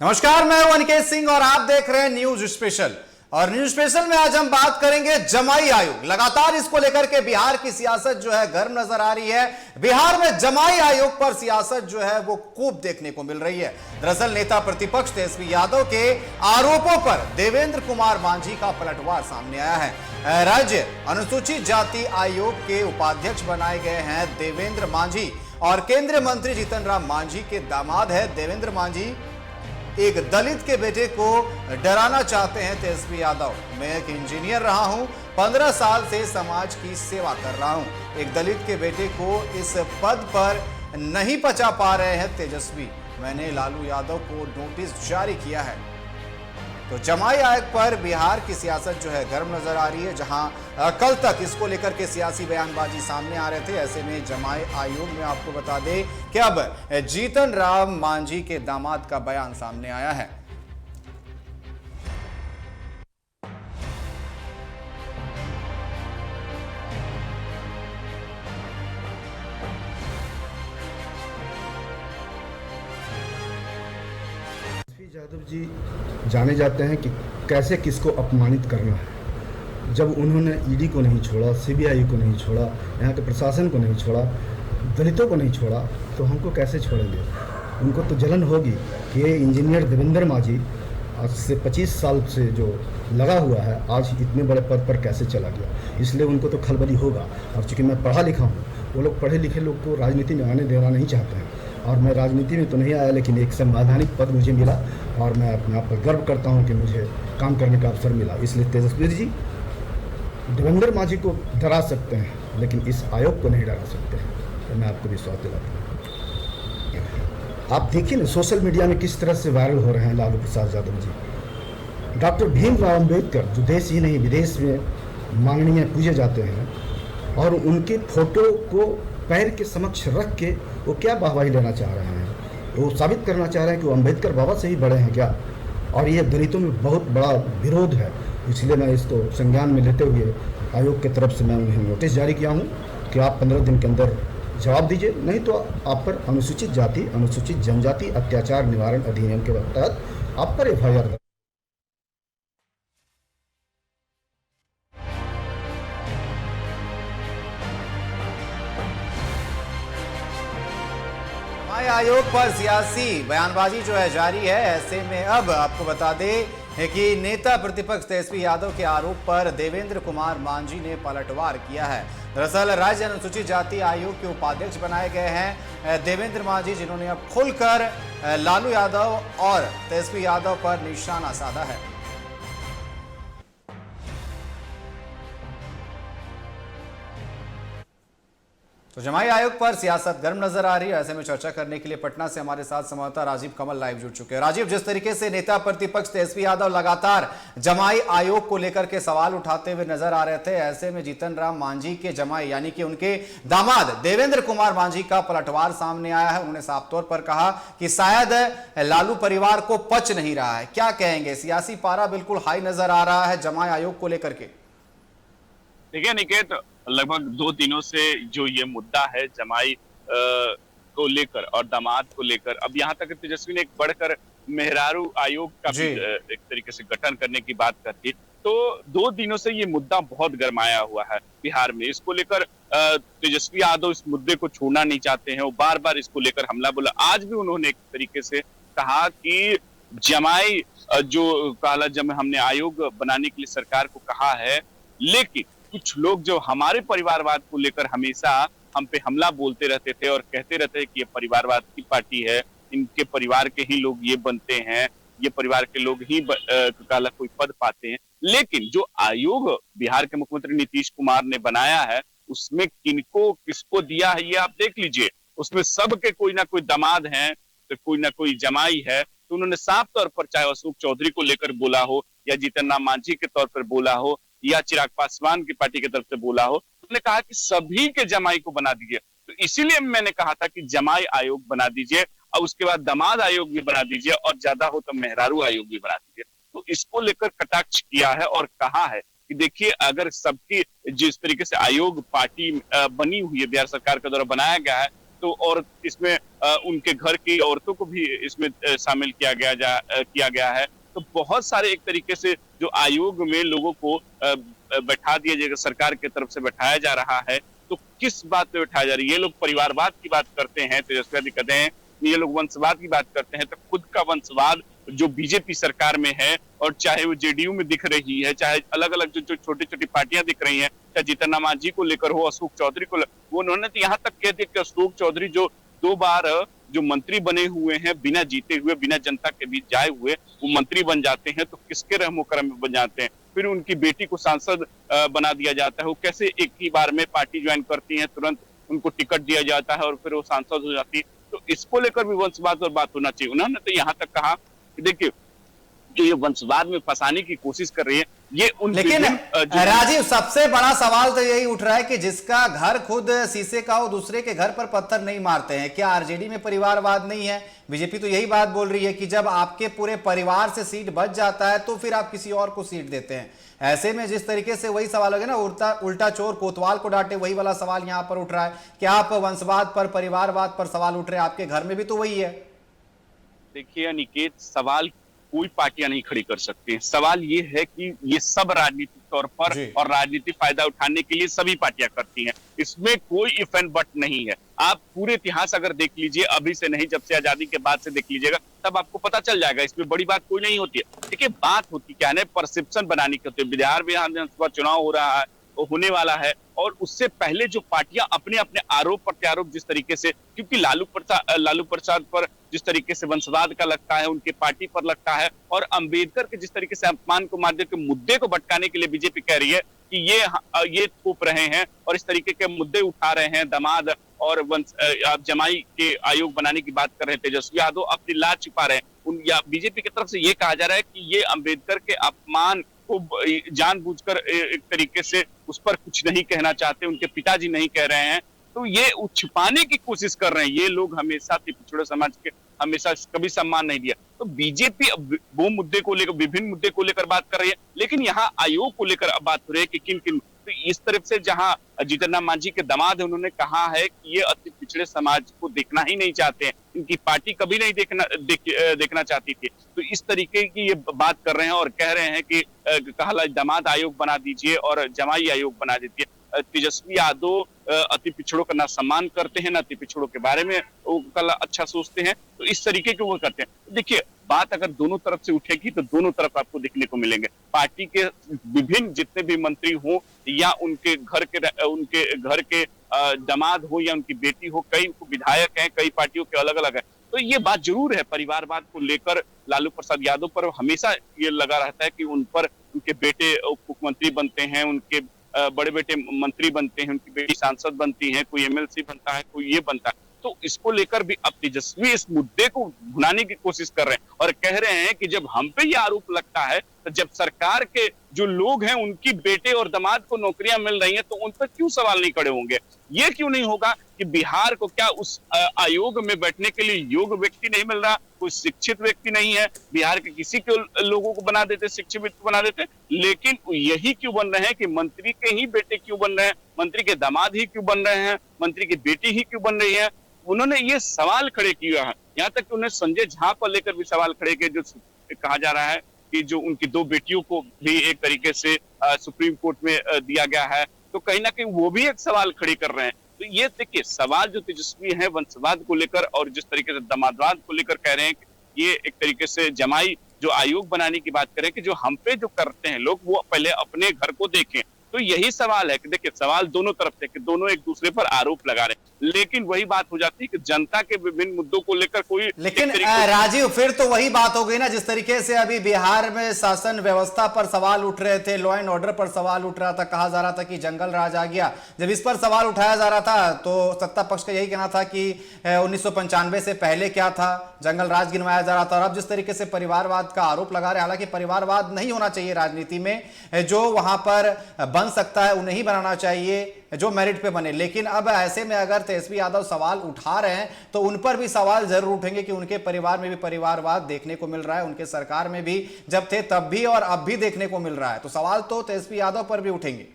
नमस्कार, मैं हूं अनिकेत सिंह और आप देख रहे हैं न्यूज स्पेशल। और न्यूज स्पेशल में आज हम बात करेंगे जमाई आयोग। लगातार इसको लेकर के बिहार की सियासत जो है गर्म नजर आ रही है। बिहार में जमाई आयोग पर सियासत जो है वो खूब देखने को मिल रही है। दरअसल नेता प्रतिपक्ष तेजस्वी यादव के आरोपों पर देवेंद्र कुमार मांझी का पलटवार सामने आया है। राज्य अनुसूचित जाति आयोग के उपाध्यक्ष बनाए गए हैं देवेंद्र मांझी और केंद्रीय मंत्री जीतन राम मांझी के दामाद है देवेंद्र मांझी। एक दलित के बेटे को डराना चाहते हैं तेजस्वी यादव। मैं एक इंजीनियर रहा हूं, 15 साल से समाज की सेवा कर रहा हूं। एक दलित के बेटे को इस पद पर नहीं पचा पा रहे हैं तेजस्वी। मैंने लालू यादव को नोटिस जारी किया है। तो जमाई आयोग पर बिहार की सियासत जो है गर्म नजर आ रही है। जहां कल तक इसको लेकर के सियासी बयानबाजी सामने आ रहे थे, ऐसे में जमाई आयोग में आपको बता दें कि अब जीतन राम मांझी के दामाद का बयान सामने आया है। यादव जी जाने जाते हैं कि कैसे किसको अपमानित करना है। जब उन्होंने ईडी को नहीं छोड़ा, सीबीआई को नहीं छोड़ा, यहाँ के प्रशासन को नहीं छोड़ा, दलितों को नहीं छोड़ा, तो हमको कैसे छोड़ेंगे। उनको तो जलन होगी कि ये इंजीनियर देवेंद्र मांझी आज से 25 साल से जो लगा हुआ है, आज इतने बड़े पद पर कैसे चला गया। इसलिए उनको तो खलबली होगा। और चूँकि मैं पढ़ा लिखा हूँ, वो लोग पढ़े लिखे लोग को राजनीति में आने देना नहीं चाहते हैं। और मैं राजनीति में तो नहीं आया, लेकिन एक संवैधानिक पद मुझे मिला और मैं अपने आप पर गर्व करता हूं कि मुझे काम करने का अवसर मिला। इसलिए तेजस्वी जी देवेंद्र मांझी को डरा सकते हैं, लेकिन इस आयोग को नहीं डरा सकते हैं। तो मैं आपको विश्वास दिलाता हूँ। आप देखिए ना, सोशल मीडिया में किस तरह से वायरल हो रहे हैं लालू प्रसाद यादव जी। डॉक्टर भीमराव अम्बेडकर जो देश ही नहीं विदेश में माननीय पूजे जाते हैं, और उनके फोटो को पैर के समक्ष रख के वो क्या वाहवाही लेना चाह रहे हैं। वो साबित करना चाह रहे हैं कि वो अम्बेडकर बाबा से ही बड़े हैं क्या। और ये दलितों में बहुत बड़ा विरोध है। इसलिए मैं इसको संज्ञान में लेते हुए आयोग की तरफ से मैं उन्हें नोटिस जारी किया हूँ कि आप 15 दिन के अंदर जवाब दीजिए, नहीं तो आप पर अनुसूचित जाति अनुसूचित जनजाति अत्याचार निवारण अधिनियम के तहत आप पर FIR। आयोग पर सियासी बयानबाजी जो है जारी है। ऐसे में अब आपको बता दें कि नेता प्रतिपक्ष तेजस्वी यादव के आरोप पर देवेंद्र कुमार मांझी ने पलटवार किया है। दरअसल राज्य अनुसूचित जाति आयोग के उपाध्यक्ष बनाए गए हैं देवेंद्र मांझी, जिन्होंने अब खुलकर लालू यादव और तेजस्वी यादव पर निशाना साधा है। तो जमाई आयोग पर सियासत गर्म नजर आ रही है। ऐसे में चर्चा करने के लिए पटना से हमारे साथ संवाददाता राजीव कमल लाइव जुड़ चुके हैं। राजीव, जिस तरीके से नेता प्रतिपक्ष तेजस्वी यादव लगातार जमाई आयोग को लेकर के सवाल उठाते हुए नजर आ रहे थे, ऐसे में जीतन राम मांझी के जमाई यानी कि उनके दामाद देवेंद्र कुमार मांझी का पलटवार सामने आया है। उन्होंने साफ तौर पर कहा कि शायद लालू परिवार को पच नहीं रहा है। क्या कहेंगे, सियासी पारा बिल्कुल हाई नजर आ रहा है जमाई आयोग को लेकर के। देखिए निकेत, लगभग 2 दिनों से जो ये मुद्दा है जमाई को लेकर और दामाद को लेकर, अब यहाँ तक तेजस्वी ने एक बढ़कर मेहरारू आयोग का एक तरीके से गठन करने की बात कर दी। तो 2 दिनों से ये मुद्दा बहुत गरमाया हुआ है बिहार में। इसको लेकर तेजस्वी यादव इस मुद्दे को छोड़ना नहीं चाहते हैं। वो बार बार इसको लेकर हमला बोला। आज भी उन्होंने एक तरीके से कहा कि जमाई जो काला जब हमने आयोग बनाने के लिए सरकार को कहा है, लेकिन कुछ लोग जो हमारे परिवारवाद को लेकर हमेशा हम पे हमला बोलते रहते थे और कहते रहते हैं कि ये परिवारवाद की पार्टी है, इनके परिवार के ही लोग ये बनते हैं, ये परिवार के लोग ही काला कोई पद पाते हैं। लेकिन जो आयोग बिहार के मुख्यमंत्री नीतीश कुमार ने बनाया है, उसमें किनको किसको दिया है ये आप देख लीजिए। उसमें सबके कोई ना कोई दामाद हैं, तो कोई ना कोई जमाई है। तो उन्होंने साफ तौर पर, चाहे अशोक चौधरी को लेकर बोला हो या जीतन राम मांझी के तौर पर बोला हो या चिराग पासवान की पार्टी की तरफ से बोला हो, उन्होंने कहा कि सभी के जमाई को बना दीजिए। तो इसीलिए मैंने कहा था कि जमाई आयोग बना दीजिए और उसके बाद दामाद आयोग भी बना दीजिए और ज्यादा हो तो मेहरारू आयोग भी बना दीजिए। तो इसको लेकर कटाक्ष किया है और कहा है कि देखिए, अगर सबकी जिस तरीके से आयोग पार्टी बनी हुई है, बिहार सरकार के द्वारा बनाया गया है, तो और इसमें उनके घर की औरतों को भी इसमें शामिल किया गया है। तो बहुत सारे एक तरीके से जो आयोग में लोगों को बैठा दिया जाएगा, सरकार की तरफ से बैठाया जा रहा है। तो किस बात पे बैठाया जा रही है? ये लोग परिवारवाद की बात करते हैं, तेजस्वी यादव कहते हैं ये लोग वंशवाद की बात करते हैं, तो खुद का वंशवाद जो बीजेपी सरकार में है, और चाहे वो जेडीयू में दिख रही है, चाहे अलग अलग जो छोटी छोटी पार्टियां दिख रही हैं, चाहे जीतन राम मांझी को लेकर हो, अशोक चौधरी को वो उन्होंने तो यहाँ तक कह दिया कि अशोक चौधरी जो 2 बार जो मंत्री बने हुए हैं, बिना जीते हुए, बिना जनता के बीच जाए हुए वो मंत्री बन जाते हैं, तो किसके रहमो करम में बन जाते हैं? फिर उनकी बेटी को सांसद बना दिया जाता है। वो कैसे एक ही बार में पार्टी ज्वाइन करती है, तुरंत उनको टिकट दिया जाता है और फिर वो सांसद हो जाती है। तो इसको लेकर भी वंशवाद पर बात होना चाहिए। उन्होंने तो यहाँ तक कहा कि देखिए जो ये वंशवाद में फंसाने की कोशिश कर रही है, ये उन लेकिन राजीव, सबसे बड़ा सवाल तो यही उठ रहा है कि जिसका घर खुद शीशे का हो, दूसरे के घर पर पत्थर नहीं मारते हैं। क्या आरजेडी में परिवारवाद नहीं है? बीजेपी तो यही बात बोल रही है कि जब आपके पूरे परिवार से सीट बच जाता है तो फिर आप किसी और को सीट देते हैं। ऐसे में जिस तरीके से वही सवाल हो गया ना, उल्टा चोर कोतवाल को डांटे, वही वाला सवाल यहां पर उठ रहा है कि आप वंशवाद पर, परिवारवाद पर सवाल उठ रहे हैं। आपके घर में भी तो वही है। देखिए अनिकेत, सवाल कोई पार्टियां नहीं खड़ी कर सकती हैं। सवाल ये है कि ये सब राजनीतिक तौर पर और राजनीतिक फायदा उठाने के लिए सभी पार्टियां करती हैं। इसमें कोई इफ एंड बट नहीं है। आप पूरे इतिहास अगर देख लीजिए, अभी से नहीं, जब से आजादी के बाद से देख लीजिएगा, तब आपको पता चल जाएगा। इसमें बड़ी बात कोई नहीं होती है। देखिए बात होती क्या है, परसेप्शन बनाने की होती है। बिहार विधानसभा चुनाव हो रहा है, होने वाला है, और उससे पहले जो पार्टियां अपने अपने आरोप प्रत्यारोप जिस तरीके से, क्योंकि लालू प्रसाद पर जिस तरीके से वंशवाद का लगता है, उनके पार्टी पर लगता है, और अंबेडकर के जिस तरीके से अपमान को माध्यम के मुद्दे को भटकाने के लिए बीजेपी कह रही है कि ये थोप रहे हैं और इस तरीके के मुद्दे उठा रहे हैं, दामाद और जमाई के आयोग बनाने की बात कर रहे हैं तेजस्वी यादव, अपनी लाज छिपा रहे हैं। बीजेपी की तरफ से ये कहा जा रहा है कि ये अंबेडकर के अपमान को जानबूझकर एक तरीके से उस पर कुछ नहीं कहना चाहते, उनके पिताजी नहीं कह रहे हैं, तो ये छिपाने की कोशिश कर रहे हैं। ये लोग हमेशा पिछड़े समाज के हमेशा कभी सम्मान नहीं दिया। तो बीजेपी वो मुद्दे को लेकर, विभिन्न मुद्दे को लेकर बात कर रही है, लेकिन यहाँ आयोग को लेकर अब बात हो रही है कि किन किन। तो इस तरफ से जहां जीतन राम मांझी के दामाद है, उन्होंने कहा है कि ये अति पिछड़े समाज को देखना ही नहीं चाहते हैं, इनकी पार्टी कभी नहीं देखना चाहती थी। तो इस तरीके की ये बात कर रहे हैं और कह रहे हैं कि कहा दामाद आयोग बना दीजिए और जमाई आयोग बना दीजिए। तेजस्वी यादव अति पिछड़ों का ना सम्मान करते हैं, ना अति पिछड़ों के बारे में कल अच्छा सोचते हैं, तो इस तरीके के वो करते हैं। देखिए बात अगर दोनों तरफ से उठेगी तो दोनों तरफ आपको देखने को मिलेंगे। पार्टी के विभिन्न जितने भी मंत्री हो या उनके घर के दामाद हो या उनकी बेटी हो, कई विधायक हैं, कई पार्टियों के अलग अलग है, तो ये बात जरूर है। परिवारवाद को लेकर लालू प्रसाद यादव पर हमेशा ये लगा रहता है कि उन पर उनके बेटे मुख्यमंत्री बनते हैं, उनके बड़े बेटे मंत्री बनते हैं, उनकी बेटी सांसद बनती है, कोई एमएलसी बनता है, कोई ये बनता है। तो इसको लेकर भी अब तेजस्वी इस मुद्दे को भुनाने की कोशिश कर रहे हैं और कह रहे हैं कि जब हम पे ये आरोप लगता है, तो जब सरकार के जो लोग हैं उनकी बेटे और दामाद को नौकरियां मिल रही हैं, तो उन पर क्यों सवाल नहीं खड़े होंगे? ये क्यों नहीं होगा कि बिहार को क्या उस आयोग में बैठने के लिए योग्य व्यक्ति नहीं मिल रहा, कोई शिक्षित व्यक्ति नहीं है? बिहार के किसी के लोगों को बना देते, शिक्षित व्यक्ति बना देते, लेकिन यही क्यों बन रहे हैं कि मंत्री के ही बेटे क्यों बन रहे हैं, मंत्री के दामाद ही क्यों बन रहे हैं, मंत्री की बेटी ही क्यों बन रही है? उन्होंने ये सवाल खड़े किया है। यहाँ तक कि उन्हें संजय झा पर लेकर भी सवाल खड़े किए, जो कहा जा रहा है कि जो उनकी 2 बेटियों को भी एक तरीके से सुप्रीम कोर्ट में दिया गया है, तो कहीं ना कहीं वो भी एक सवाल खड़े कर रहे हैं। तो ये देखिए सवाल जो तेजस्वी है वंशवाद को लेकर और जिस तरीके से दामादवाद को लेकर कह रहे हैं कि ये एक तरीके से जमाई जो आयोग बनाने की बात करें कि जो हम पे जो करते हैं लोग, वो पहले अपने घर को देखें। तो यही सवाल है कि देखिए सवाल दोनों तरफ से कि दोनों एक दूसरे पर आरोप लगा रहे हैं, लेकिन वही बात हो जाती है कि जनता के विभिन्न मुद्दों को लेकर कोई। लेकिन राजीव, फिर तो वही बात हो गई ना, जिस तरीके से अभी बिहार में शासन व्यवस्था पर सवाल उठ रहे थे, लॉ एंड ऑर्डर पर सवाल उठ रहा था, कहा जा रहा था कि जंगल राज आ गया। जब इस पर सवाल उठाया जा रहा था तो सत्ता पक्ष का यही कहना था कि 1995 से पहले क्या था, जंगल राज गिनवाया जा रहा था। और अब जिस तरीके से परिवारवाद का आरोप लगा रहे, हालांकि परिवारवाद नहीं होना चाहिए राजनीति में, जो वहां पर बन सकता है उन्हें ही बनाना चाहिए जो मेरिट पे बने। लेकिन अब ऐसे में अगर तेजस्वी यादव सवाल उठा रहे हैं तो उन पर भी सवाल जरूर उठेंगे कि उनके परिवार में भी परिवारवाद देखने को मिल रहा है, उनके सरकार में भी जब थे तब भी और अब भी देखने को मिल रहा है, तो सवाल तो तेजस्वी यादव पर भी उठेंगे।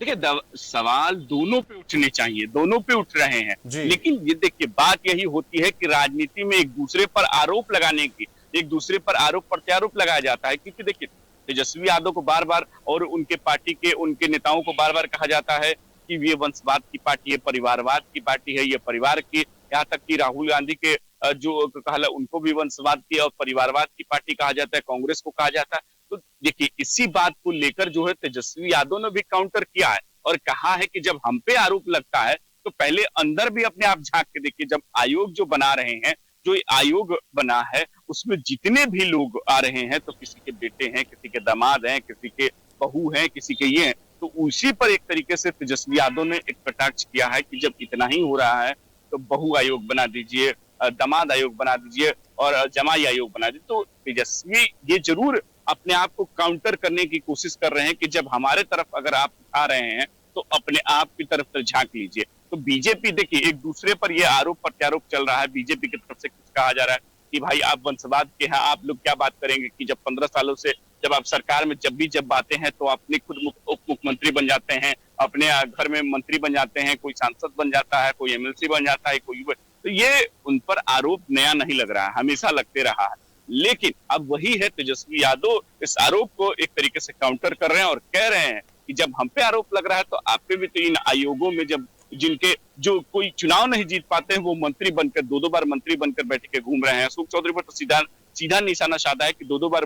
देखिए सवाल दोनों पे उठने चाहिए, दोनों पे उठ रहे हैं, जी। लेकिन ये देखिए बात यही होती है कि राजनीति में एक दूसरे पर आरोप लगाने की, एक दूसरे पर आरोप प्रत्यारोप लगाया जाता है, क्योंकि देखिए तेजस्वी यादव को बार बार और उनके पार्टी के उनके नेताओं को बार बार कहा जाता है कि ये वंशवाद की पार्टी है, परिवारवाद की पार्टी है, ये परिवार की, यहाँ तक कि राहुल गांधी के जो कहा उनको भी वंशवाद की और परिवारवाद की पार्टी कहा जाता है, कांग्रेस को कहा जाता है। तो देखिए इसी बात को लेकर जो है तेजस्वी यादव ने भी काउंटर किया है और कहा है कि जब हम पे आरोप लगता है तो पहले अंदर भी अपने आप झांक के देखिए। जब आयोग जो बना रहे हैं, जो आयोग बना है उसमें जितने भी लोग आ रहे हैं, तो किसी के बेटे हैं, किसी के दामाद हैं, किसी के बहू हैं, किसी के ये हैं, तो उसी पर एक तरीके से तेजस्वी यादव ने एक कटाक्ष किया है कि जब इतना ही हो रहा है तो बहू आयोग बना दीजिए, दामाद आयोग बना दीजिए और जमाई आयोग बना दीजिए। तो तेजस्वी ये जरूर अपने आप को काउंटर करने की कोशिश कर रहे हैं कि जब हमारे तरफ अगर आप उठा रहे हैं तो अपने आप की तरफ से झांक लीजिए। तो बीजेपी देखिए एक दूसरे पर यह आरोप प्रत्यारोप चल रहा है, बीजेपी की तरफ से कुछ कहा जा रहा है कि भाई आप वंशवाद के हैं, आप लोग क्या बात करेंगे कि जब 15 सालों से जब आप सरकार में जब बातें हैं तो अपने खुद उप मुख्यमंत्री बन जाते हैं, अपने घर में मंत्री बन जाते हैं, कोई सांसद बन जाता है, कोई एमएलसी बन जाता है, कोई, तो ये उन पर आरोप नया नहीं लग रहा है, हमेशा लगते रहा है। लेकिन अब वही है, तेजस्वी यादव इस आरोप को एक तरीके से काउंटर कर रहे हैं और कह रहे हैं कि जब हम पे आरोप लग रहा है तो आप पे भी, तो इन आयोगों में जब जिनके जो कोई चुनाव नहीं जीत पाते हैं वो मंत्री बनकर दो बार मंत्री बनकर बैठ के घूम रहे हैं। अशोक चौधरी पर तो सीधा निशाना साधा है कि दो बार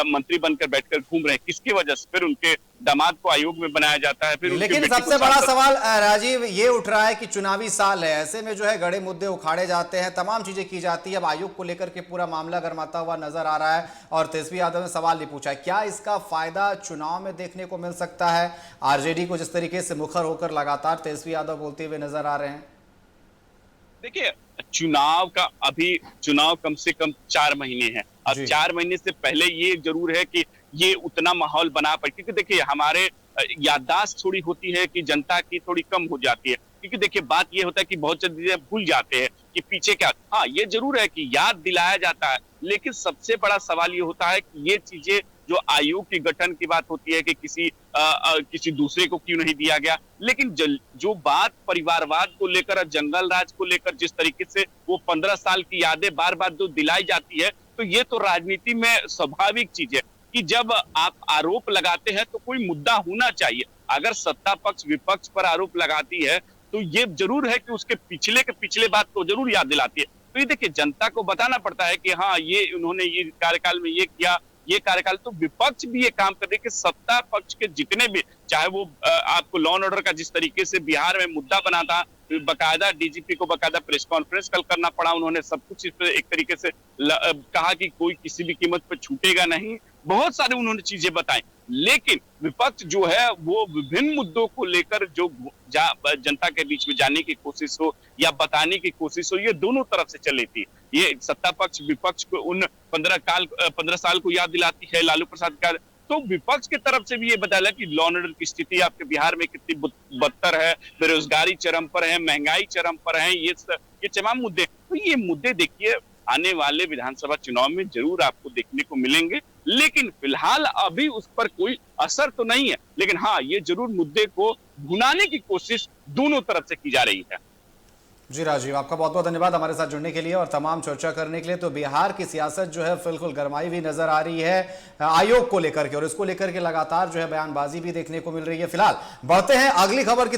मंत्री बनकर बैठकर घूम रहे हैं, किसकी वजह से? फिर उनके दामाद को आयोग में बनाया जाता है, फिर लेकिन सबसे बड़ा सवाल राजीव ये उठ रहा है कि चुनावी साल है, ऐसे में जो है गड़े मुद्दे उखाड़े जाते हैं, तमाम चीजें की जाती है। अब आयोग को लेकर के पूरा मामला गरमाता हुआ नजर आ रहा है और तेजस्वी यादव ने सवाल भी पूछा है, क्या इसका फायदा चुनाव में देखने को मिल सकता है? आरजेडी को जिस तरीके से मुखर होकर लगातार तेजस्वी यादव बोलते हुए नजर आ रहे हैं। देखिए चुनाव कम से कम 4 महीने है। अब 4 महीने से पहले ये जरूर है कि ये उतना माहौल बना पाए, क्योंकि देखिए हमारे याददाश्त थोड़ी होती है कि जनता की थोड़ी कम हो जाती है, क्योंकि देखिए बात ये होता है कि बहुत चीजें भूल जाते हैं कि पीछे क्या। हाँ ये जरूर है कि याद दिलाया जाता है, लेकिन सबसे बड़ा सवाल ये होता है कि ये चीजें जो आयोग के गठन की बात होती है कि किसी दूसरे को क्यों नहीं दिया गया, लेकिन जो बात परिवारवाद को लेकर, जंगल राज को लेकर जिस तरीके से वो 15 साल की यादें बार बार जो दिलाई जाती है, तो ये तो राजनीति में स्वाभाविक चीज है कि जब आप आरोप लगाते हैं तो कोई मुद्दा होना चाहिए। अगर सत्ता पक्ष विपक्ष पर आरोप लगाती है तो ये जरूर है कि उसके पिछले के पिछले बात को जरूर याद दिलाती है। तो ये देखिए जनता को बताना पड़ता है कि हाँ ये उन्होंने ये कार्यकाल में ये किया, ये कार्यकाल। तो विपक्ष भी ये काम कर रहे कि सत्ता पक्ष के जितने भी, चाहे वो आपको लॉ एंड ऑर्डर का जिस तरीके से बिहार में मुद्दा बना था, बकायदा डीजीपी को बकायदा प्रेस कॉन्फ्रेंस कल करना पड़ा, उन्होंने सब कुछ इस पर एक तरीके से कहा कि कोई किसी भी कीमत पर छूटेगा नहीं, बहुत सारे उन्होंने चीजें बताई। लेकिन विपक्ष जो है वो विभिन्न मुद्दों को लेकर जो जनता के बीच में जाने की कोशिश हो या बताने की कोशिश हो, ये दोनों तरफ से चली थी। ये सत्ता पक्ष विपक्ष को उन 15 साल को याद दिलाती है, लालू प्रसाद का, तो विपक्ष की तरफ से भी ये बताया कि लॉ एंड ऑर्डर की स्थिति आपके बिहार में कितनी बदतर है, बेरोजगारी चरम पर है, महंगाई चरम पर है, ये तमाम मुद्दे। तो ये मुद्दे देखिए आने वाले विधानसभा चुनाव में जरूर आपको देखने को मिलेंगे, लेकिन फिलहाल अभी उस पर कोई असर तो नहीं है। लेकिन हाँ ये जरूर मुद्दे को भुनाने की कोशिश दोनों तरफ से की जा रही है। जी राजीव, आपका बहुत बहुत धन्यवाद हमारे साथ जुड़ने के लिए और तमाम चर्चा करने के लिए। तो बिहार की सियासत जो है बिल्कुल गरमाई हुई नजर आ रही है आयोग को लेकर के, और इसको लेकर के लगातार जो है बयानबाजी भी देखने को मिल रही है। फिलहाल बढ़ते हैं अगली खबर की